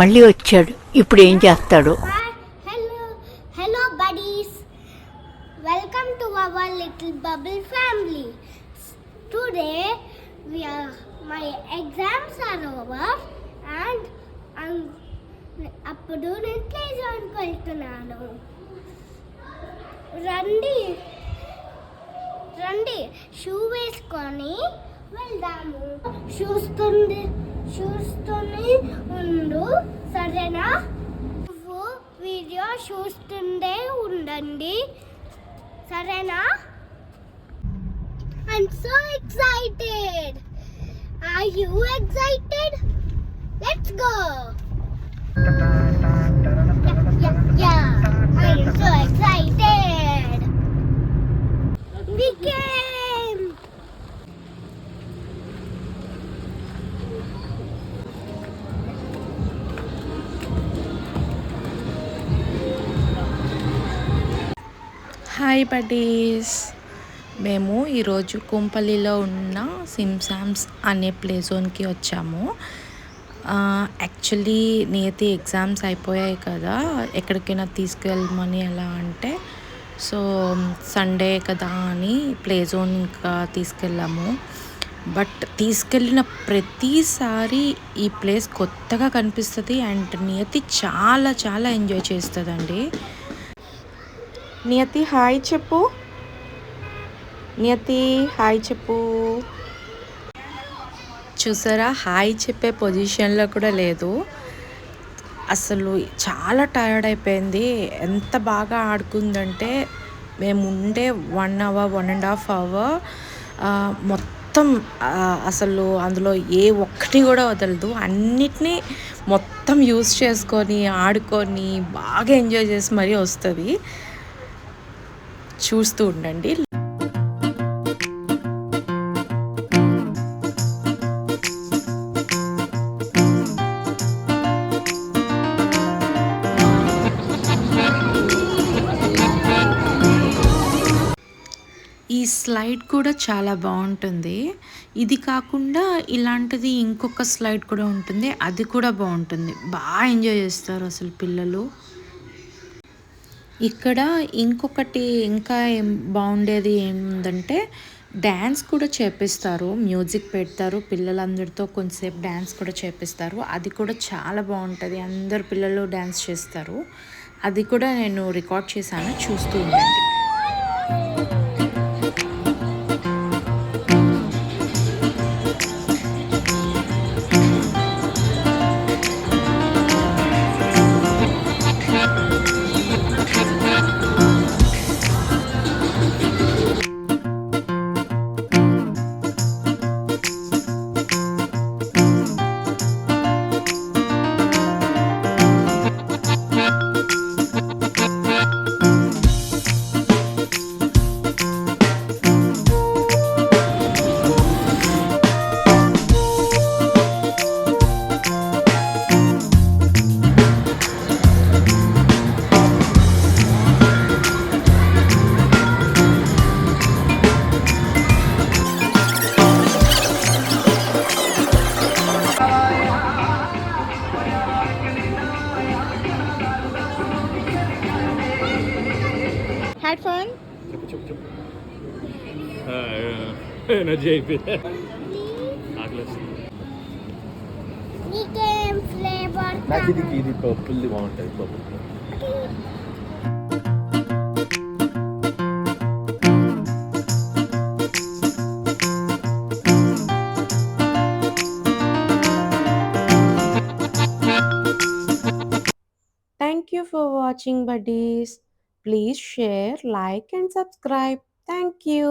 మళ్ళీ వచ్చాడు. ఇప్పుడు ఏం చేస్తాడు? Hi, hello, buddies. Welcome to our little bubble family. Today, my exams are over, and అప్పుడు నేను ప్లే జోన్కి వెళ్తున్నాను. రండి రండి షూ వేసుకొని వెళ్దాము. చూస్తూనే ఉండు, సరేనా? నువ్వు వీడియో చూస్తుండే ఉండండి, సరేనా? I'm so excited. Are you excited? Let's go. Yeah. I'm so excited. We came. Hi buddies, మేము ఈరోజు కుంపల్లిలో ఉన్న సిమ్సామ్స్ అనే ప్లే జోన్కి వచ్చాము. యాక్చువల్లీ నియతి ఎగ్జామ్స్ అయిపోయాయి కదా, ఎక్కడికైనా తీసుకెళ్ళమని ఎలా అంటే, సో సండే కదా అని ప్లే జోన్ ఇంకా తీసుకెళ్ళాము. బట్ తీసుకెళ్ళిన ప్రతిసారి ఈ ప్లేస్ కొత్తగా కనిపిస్తుంది అండ్ నియతి చాలా చాలా ఎంజాయ్ చేస్తుందండి. నియతి హాయ్ చెప్పు, నియతి హాయ్ చెప్పు. చూసారా, హాయ్ చెప్పే పొజిషన్లో కూడా లేదు. అసలు చాలా టైర్డ్ అయిపోయింది. ఎంత బాగా ఆడుకుందంటే, మేము ఉండే 1 అవర్ 1.5 అవర్ మొత్తం అసలు అందులో ఏ ఒక్కటి కూడా వదలదు. అన్నిటినీ మొత్తం యూస్ చేసుకొని ఆడుకొని బాగా ఎంజాయ్ చేసి మరీ వస్తుంది. చూస్తూ ఉండండి. ఈ స్లైడ్ కూడా చాలా బాగుంటుంది. ఇది కాకుండా ఇలాంటిది ఇంకొక స్లైడ్ కూడా ఉంటుంది, అది కూడా బాగుంటుంది. బాగా ఎంజాయ్ చేస్తారు అసలు పిల్లలు. ఇక్కడ ఇంకొకటి ఇంకా బాగుండేది ఏముందంటే, డ్యాన్స్ కూడా చేపిస్తారు, మ్యూజిక్ పెడతారు, పిల్లలందరితో కొంతసేపు డ్యాన్స్ కూడా చేపిస్తారు. అది కూడా చాలా బాగుంటుంది, అందరు పిల్లలు డ్యాన్స్ చేస్తారు. అది కూడా నేను రికార్డ్ చేశాను, చూస్తూ ఉండండి. Had fun? ఎనర్జీ అయిపోయింది. నీకేం ఫ్లేవర్? నాకు ఇది పర్పుల్ది బాగుంటుంది. Purple Thank you for watching buddies. Please share, like and subscribe. Thank you.